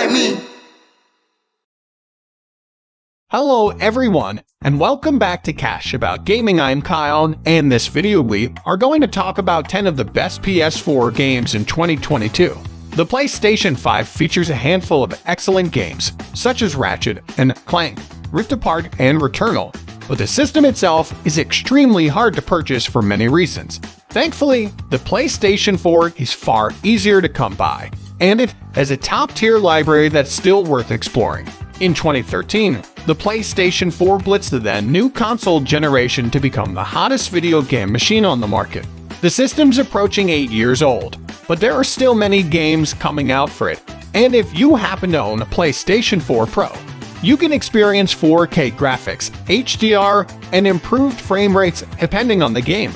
at me. Hello everyone, and welcome back to Cash About Gaming. I'm Kyle, and in this video we are going to talk about 10 of the best PS4 games in 2022. The PlayStation 5 features a handful of excellent games, such as Ratchet and Clank, Rift Apart, and Returnal, but the system itself is extremely hard to purchase for many reasons. Thankfully, the PlayStation 4 is far easier to come by, and it has a top-tier library that's still worth exploring. In 2013, the PlayStation 4 blitzed the then new console generation to become the hottest video game machine on the market. The system's approaching 8 years old, but there are still many games coming out for it, and if you happen to own a PlayStation 4 Pro, you can experience 4K graphics, HDR, and improved frame rates depending on the game.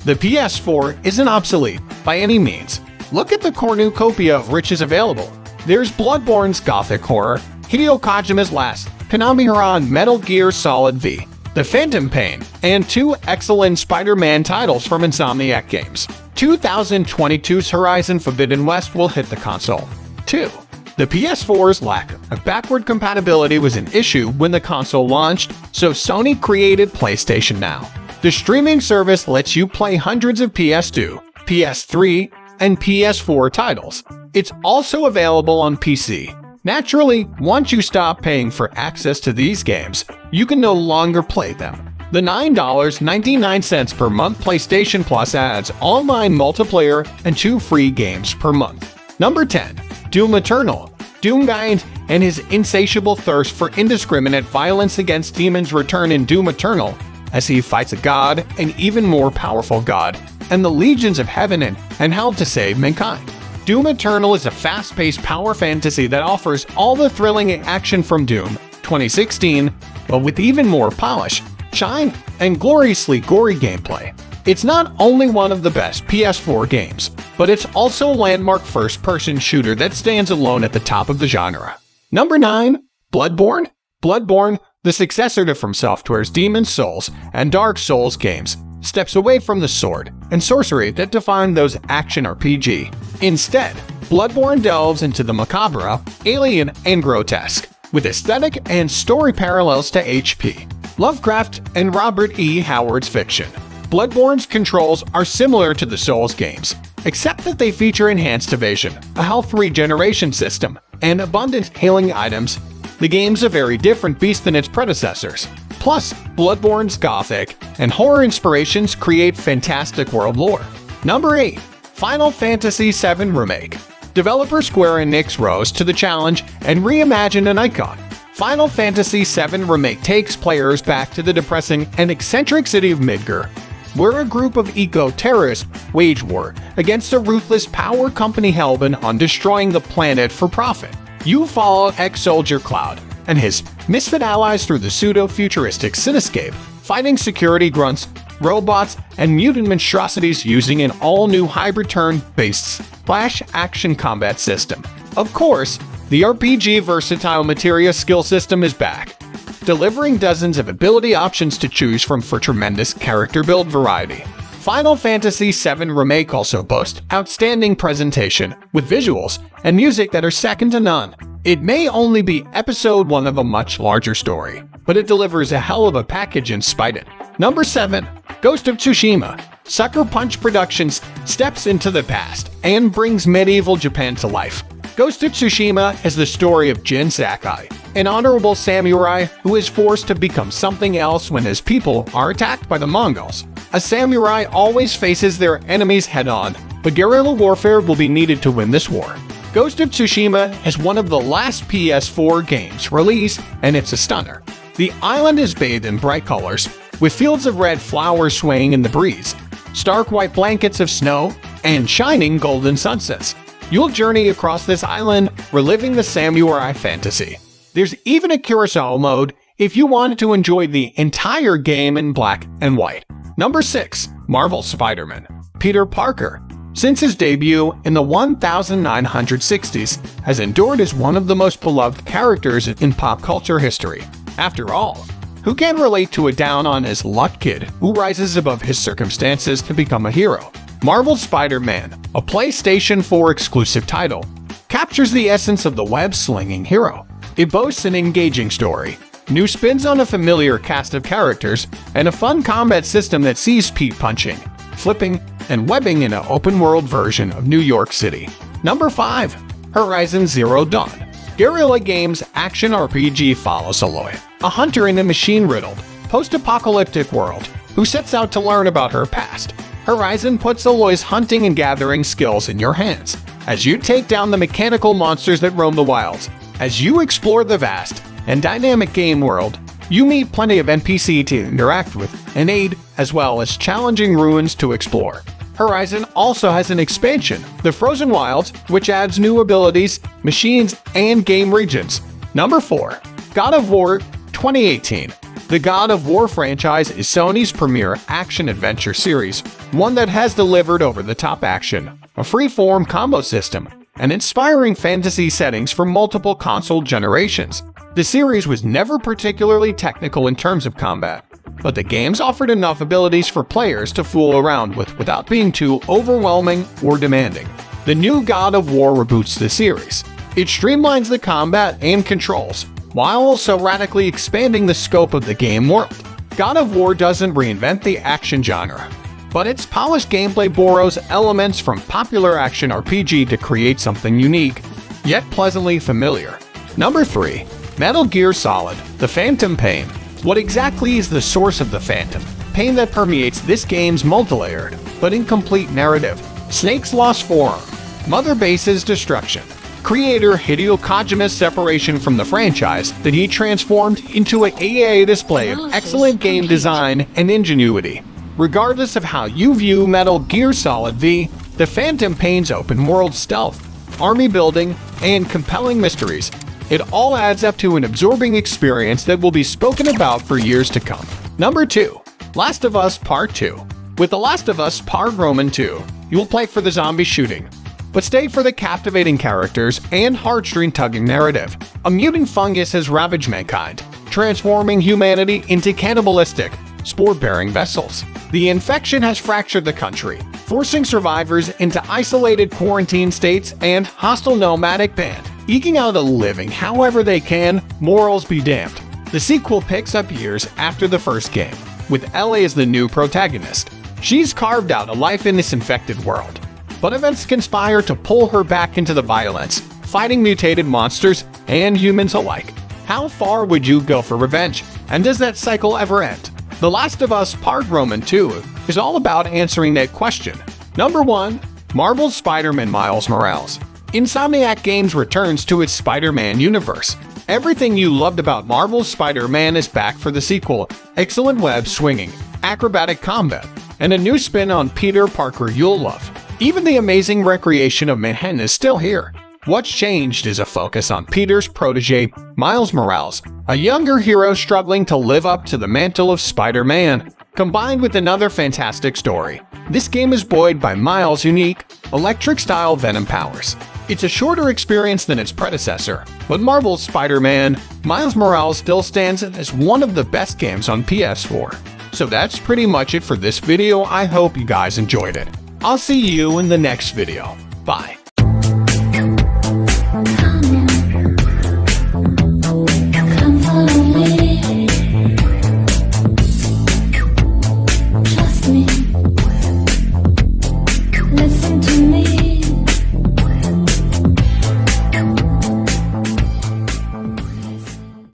The PS4 isn't obsolete by any means. Look at the cornucopia of riches available. There's Bloodborne's gothic horror, Hideo Kojima's Last, Konami Haran Metal Gear Solid V, The Phantom Pain, and 2 excellent Spider-Man titles from Insomniac Games. 2022's Horizon Forbidden West will hit the console. 2. The PS4's lack of backward compatibility was an issue when the console launched, so Sony created PlayStation Now. The streaming service lets you play hundreds of PS2, PS3, and PS4 titles. It's also available on PC. Naturally, once you stop paying for access to these games, you can no longer play them. The $9.99 per month PlayStation Plus adds online multiplayer and 2 free games per month. Number 10. Doom Eternal. Doomguy and his insatiable thirst for indiscriminate violence against demons return in Doom Eternal as he fights a god, an even more powerful god, and the legions of heaven and hell to save mankind. Doom Eternal is a fast-paced power fantasy that offers all the thrilling action from Doom 2016, but with even more polish, shine, and gloriously gory gameplay. It's not only one of the best PS4 games, but it's also a landmark first-person shooter that stands alone at the top of the genre. Number 9. Bloodborne. Bloodborne, the successor to From Software's Demon's Souls and Dark Souls games, steps away from the sword and sorcery that define those action RPG. Instead, Bloodborne delves into the macabre, alien, and grotesque, with aesthetic and story parallels to H.P. Lovecraft and Robert E. Howard's fiction. Bloodborne's controls are similar to the Souls games, except that they feature enhanced evasion, a health regeneration system, and abundant healing items. The game's a very different beast than its predecessors. Plus, Bloodborne's gothic and horror inspirations create fantastic world lore. Number 8. Final Fantasy VII Remake. Developer Square Enix rose to the challenge and reimagined an icon. Final Fantasy VII Remake takes players back to the depressing and eccentric city of Midgar, where a group of eco-terrorists wage war against a ruthless power company hellbent on destroying the planet for profit. You follow ex-soldier Cloud and his misfit allies through the pseudo-futuristic cityscape, fighting security grunts, robots, and mutant monstrosities using an all-new hybrid turn-based slash-action combat system. Of course, the RPG Versatile Materia skill system is back, delivering dozens of ability options to choose from for tremendous character build variety. Final Fantasy VII Remake also boasts outstanding presentation, with visuals and music that are second to none. It may only be episode 1 of a much larger story, but it delivers a hell of a package in spite of it. Number 7. Ghost of Tsushima. Sucker Punch Productions steps into the past and brings medieval Japan to life. Ghost of Tsushima is the story of Jin Sakai, an honorable samurai who is forced to become something else when his people are attacked by the Mongols. A samurai always faces their enemies head-on, but guerrilla warfare will be needed to win this war. Ghost of Tsushima is one of the last PS4 games released, and it's a stunner. The island is bathed in bright colors, with fields of red flowers swaying in the breeze, stark white blankets of snow, and shining golden sunsets. You'll journey across this island, reliving the samurai fantasy. There's even a Kurosawa mode if you wanted to enjoy the entire game in black and white. Number 6. Marvel Spider-Man. Peter Parker, since his debut in the 1960s, has endured as one of the most beloved characters in pop culture history. After all, who can relate to a down-on-his-luck kid who rises above his circumstances to become a hero? Marvel's Spider-Man, a PlayStation 4 exclusive title, captures the essence of the web-slinging hero. It boasts an engaging story, new spins on a familiar cast of characters, and a fun combat system that sees speed punching, flipping, and webbing in an open-world version of New York City. Number 5. Horizon Zero Dawn. Guerrilla Games action RPG follows Aloy, a hunter in a machine-riddled, post-apocalyptic world who sets out to learn about her past. Horizon puts Aloy's hunting and gathering skills in your hands as you take down the mechanical monsters that roam the wilds. As you explore the vast and dynamic game world, you meet plenty of NPCs to interact with and aid, as well as challenging ruins to explore. Horizon also has an expansion, the Frozen Wilds, which adds new abilities, machines, and game regions. Number 4. God of War 2018. The God of War franchise is Sony's premier action-adventure series, one that has delivered over-the-top action, a free-form combo system, and inspiring fantasy settings for multiple console generations. The series was never particularly technical in terms of combat, but the games offered enough abilities for players to fool around with without being too overwhelming or demanding. The new God of War reboots the series. It streamlines the combat and controls, while also radically expanding the scope of the game world. God of War doesn't reinvent the action genre, but its polished gameplay borrows elements from popular action RPG to create something unique, yet pleasantly familiar. Number 3. Metal Gear Solid: The Phantom Pain. What exactly is the source of the phantom pain that permeates this game's multi-layered but incomplete narrative? Snake's lost forearm, Mother Base's destruction, creator Hideo Kojima's separation from the franchise that he transformed into an AA display of excellent game design and ingenuity. Regardless of how you view Metal Gear Solid V, the Phantom Pain's open-world stealth, army building, and compelling mysteries, it all adds up to an absorbing experience that will be spoken about for years to come. Number 2. Last of Us Part 2. With The Last of Us Part Roman 2, you'll play for the zombie shooting, but stay for the captivating characters and heartstring-tugging narrative. A mutant fungus has ravaged mankind, transforming humanity into cannibalistic, spore-bearing vessels. The infection has fractured the country, forcing survivors into isolated quarantine states and hostile nomadic band, eking out a living however they can, morals be damned. The sequel picks up years after the first game, with Ellie as the new protagonist. She's carved out a life in this infected world, but events conspire to pull her back into the violence, fighting mutated monsters and humans alike. How far would you go for revenge? And does that cycle ever end? The Last of Us Part Roman 2 is all about answering that question. Number 1. Marvel's Spider-Man Miles Morales. Insomniac Games returns to its Spider-Man universe. Everything you loved about Marvel's Spider-Man is back for the sequel. Excellent web-swinging, acrobatic combat, and a new spin on Peter Parker you'll love. Even the amazing recreation of Manhattan is still here. What's changed is a focus on Peter's protege, Miles Morales, a younger hero struggling to live up to the mantle of Spider-Man, combined with another fantastic story. This game is buoyed by Miles' unique, electric-style Venom powers. It's a shorter experience than its predecessor, but Marvel's Spider-Man, Miles Morales still stands as one of the best games on PS4. So that's pretty much it for this video. I hope you guys enjoyed it. I'll see you in the next video. Bye.